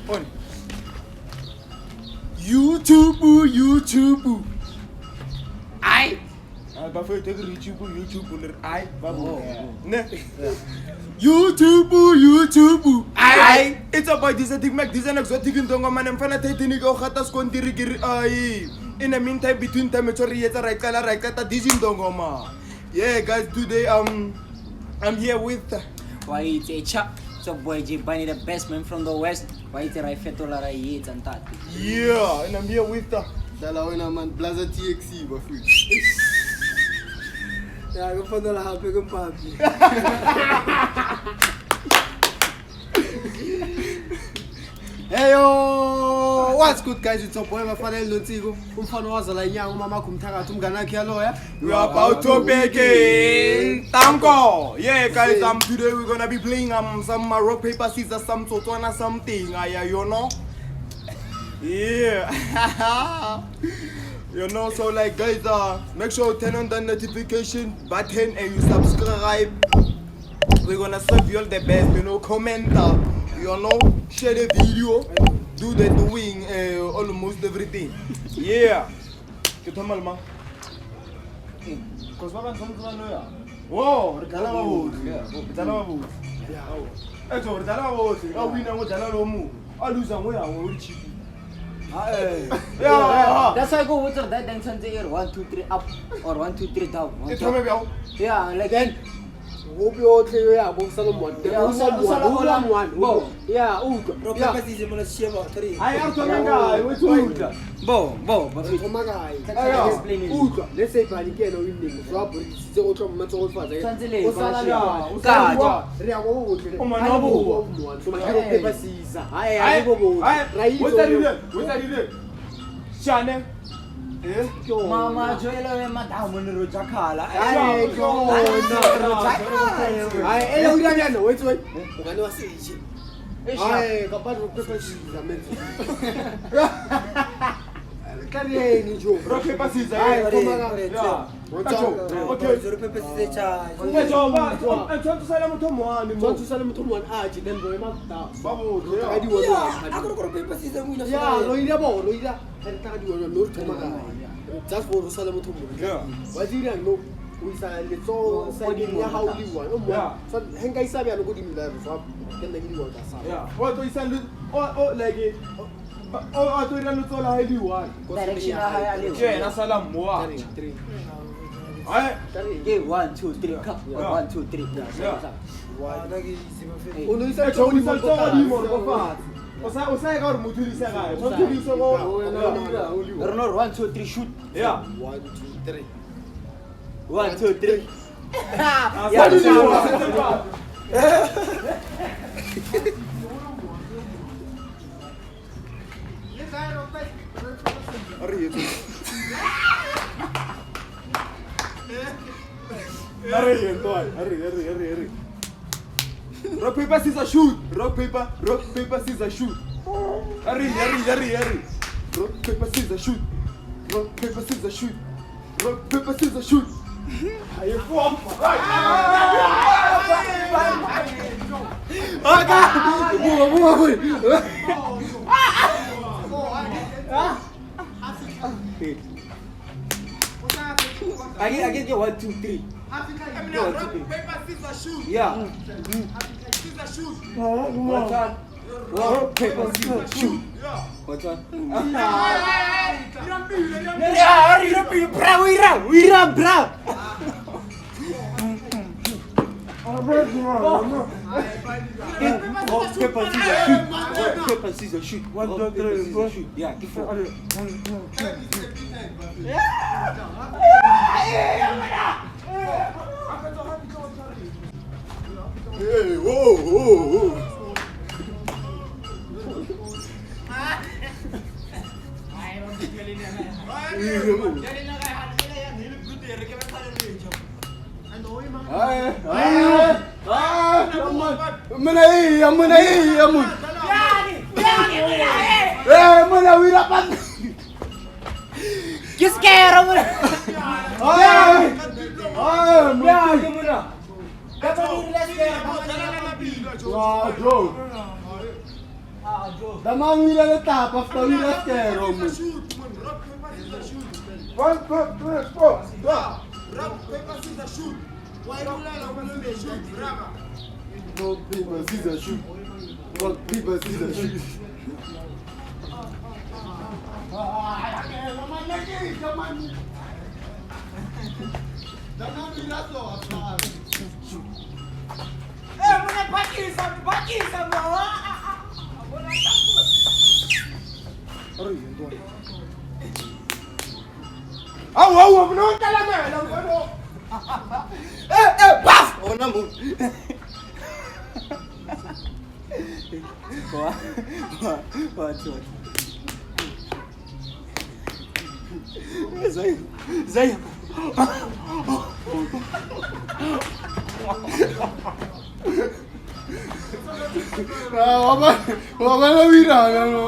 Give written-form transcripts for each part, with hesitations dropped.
On. YouTube. I. Bafo take YouTube. I. Babo. Ne. YouTube. I. It's about this thing make this an exotic ndongo man mfana thetini go gata skontiri kiri ai. In the meantime between time sorry yetsa right kala this ndongo ma. Yeah guys, today I'm here with why it's a chap. So boy J Bunny, the best man from the west. Why it's a Raifetola Rayet and that. Yeah, and I'm here with Dalawina man Blaza TXC bafo. Yeah, go for the happy papi. Hey yo, what's good guys? It's your boy Mafana Lotigo. Umfana wazala inyanga umama kumthakathi umngane wakhe yaloya. We are about to begin. Tango. Yeah guys, today we're gonna be playing some rock paper scissors, some Tsotwana something. You know? Yeah. You know, so like guys, make sure you turn on the notification button and you subscribe. We're gonna serve you all the best, you know, comment, you know, share the video, do the doing, almost everything. Yeah. Kita malma. Cause what I'm saying, whoa, regala babu. Regala babu. Yeah. Eto regala babu. Oh, we know regala lomu. I lose and we are very cheap. Yeah. That's why I go with that dance on the air 1 2 3 up or 1 2 3 down. Yeah, like Then Wobi otle ya bo Solomon. Yeah, Solomon. Yeah, I am talking guy. Which one? Bo, let's say panikelo winding. Swap zero to metal for the Translate. So my paper Caesar. I What are you doing? Channel. Mama Joela Madame Rojakala. Wait. I kapag paper Caesar menzo. Kariye jo. Rock paper scissors. Okay. Just for Salamu to Yeah. Why did I know? We said it's all saying how you want. So Hengai Sabi and good in the shop. Can they give you Yeah. What do you send it? Oh, like it. Oh, to run to all you want. Direction Yeah, that's all I'm more. I 1 2 3 cup. 1 2 3. Uno said, "Oh, you said, oh, you want to go fast." Osai agora muito isso agora. Só tu isso agora. No, 1 2 3 shoot. Yeah. 1 2 3. 1 2 3. Yeah. Hurry. Rock paper scissors shoot. Rock paper scissors shoot. Hurry. Rock paper scissors shoot. Rock paper scissors shoot. Rock paper scissors shoot. Aí foi. I get 1 2 3. Rock paper scissors shoot. Yeah. Scissors shoot. What's on? Rock paper scissors shoot. What's on? Yeah, we run, bro. Rock paper scissors shoot. 1 2 3 shoot. Yeah, keep on. Hey, whoa. Que scared mo. The man will at the top after we left there. Rock, paper, scissors, shoot. 1, 2, 3, 4. Rock, paper, scissors, shoot. Why don't I shoot? Brava. Rock, paper, scissors, shoot. Rock, paper, scissors, shoot. Au, não tá lá, não. Paf! Oh, namu. What? Zay. Wabana virana, no.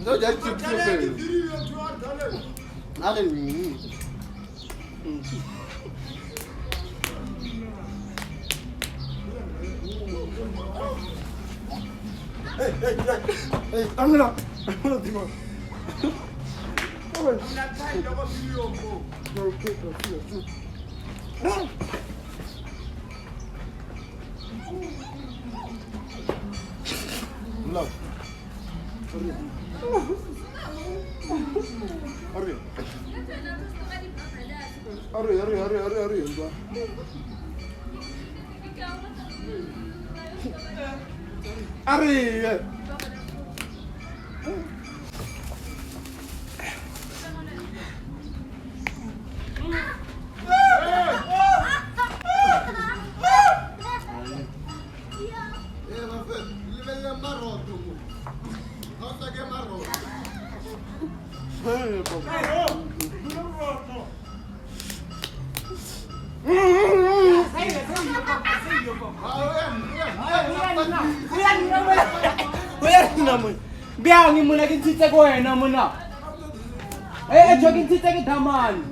No, just keep it. Nothing. Hey, I'm gonna do it. No. Hurry. Hurry. Biar ni muna kinti ko na muna. Jogging kita ke daman.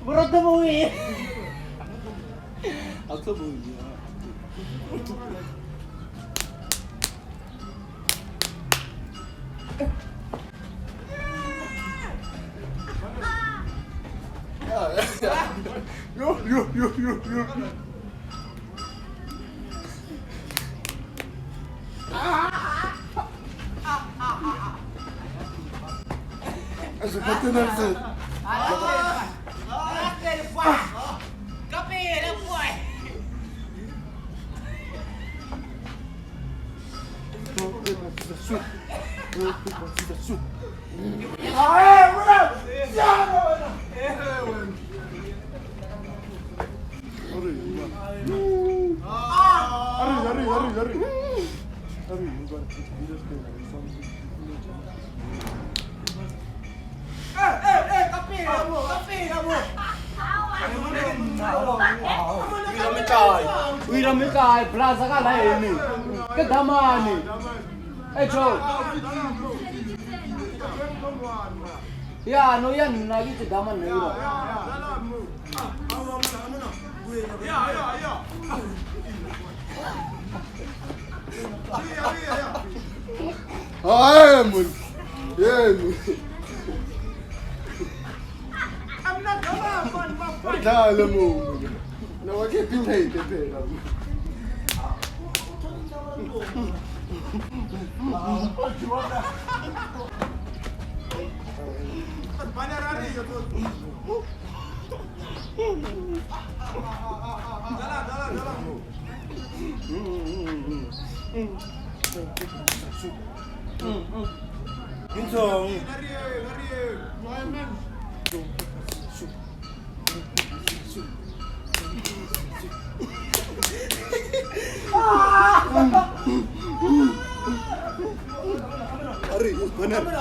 Berat mo eh. Ako mo ya. Yo. Eso fue tenerse. Wiramikay, plaza ka na ini. Kedamani. Joe. Ya, no yan lagi kedaman na iro. Ay, mun. Yeah. I'm not gonna Dale mo. No, wag pitay. Hurry, it's banana.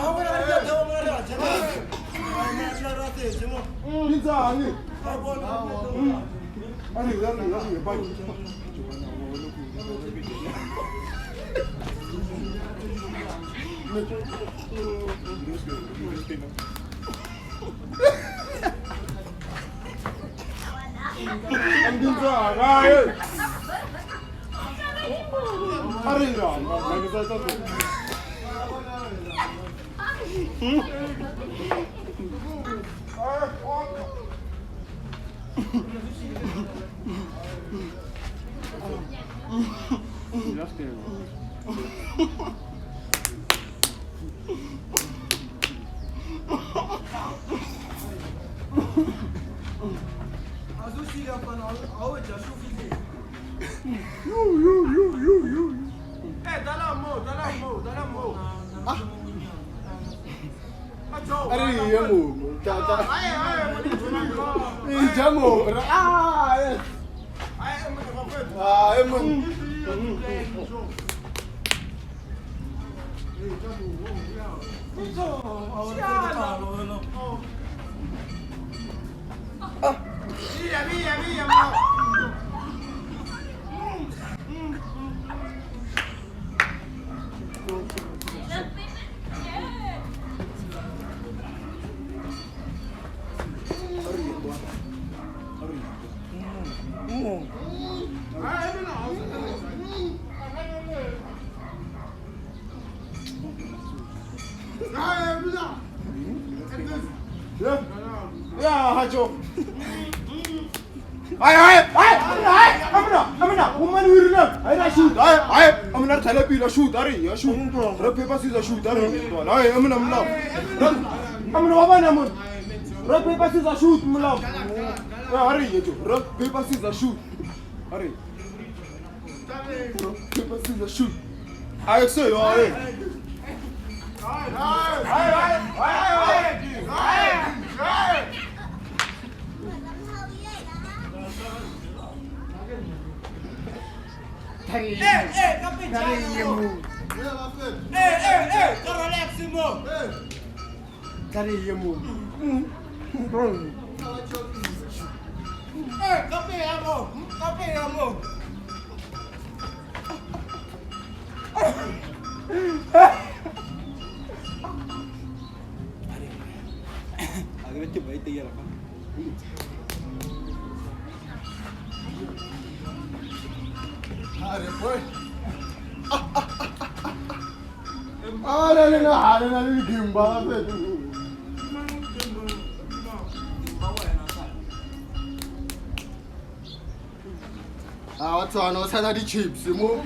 What's on? What's that? The chips, you know?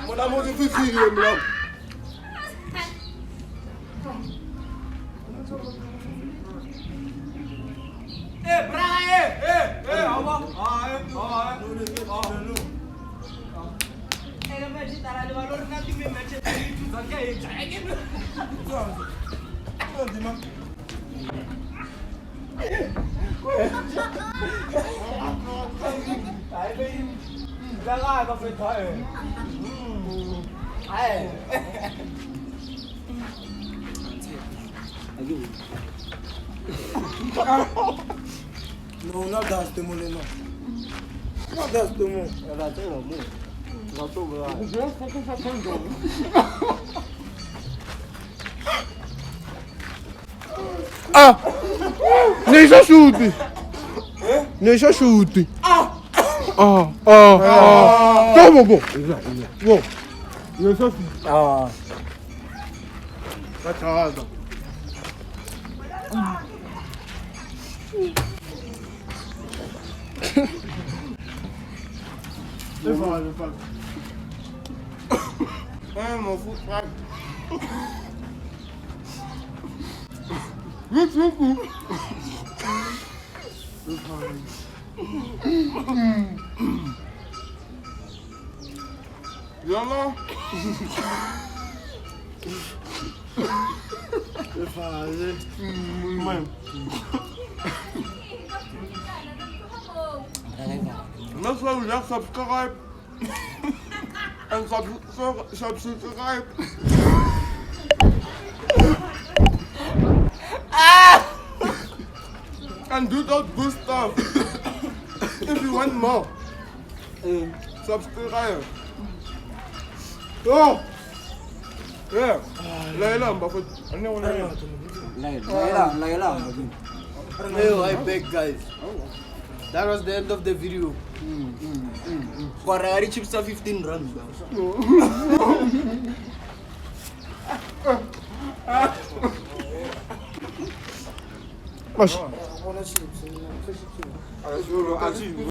What I'm going to see you, bro. No, not that the money, no. Not that the money. That's all more. Not over. Nem se chute. Nem se chute. Tá bom, bom. Bom. Nem se chute. Tá casa. Vai. Meu foot. Yalla. Make sure you subscribe and subscribe. can do that good stuff. If you want more, subscribe. Oh! Yeah. Layla, Buffett. I know what I Layla. Hey, I beg guys. That was the end of the video. Kwarari chips are 15 rand. am.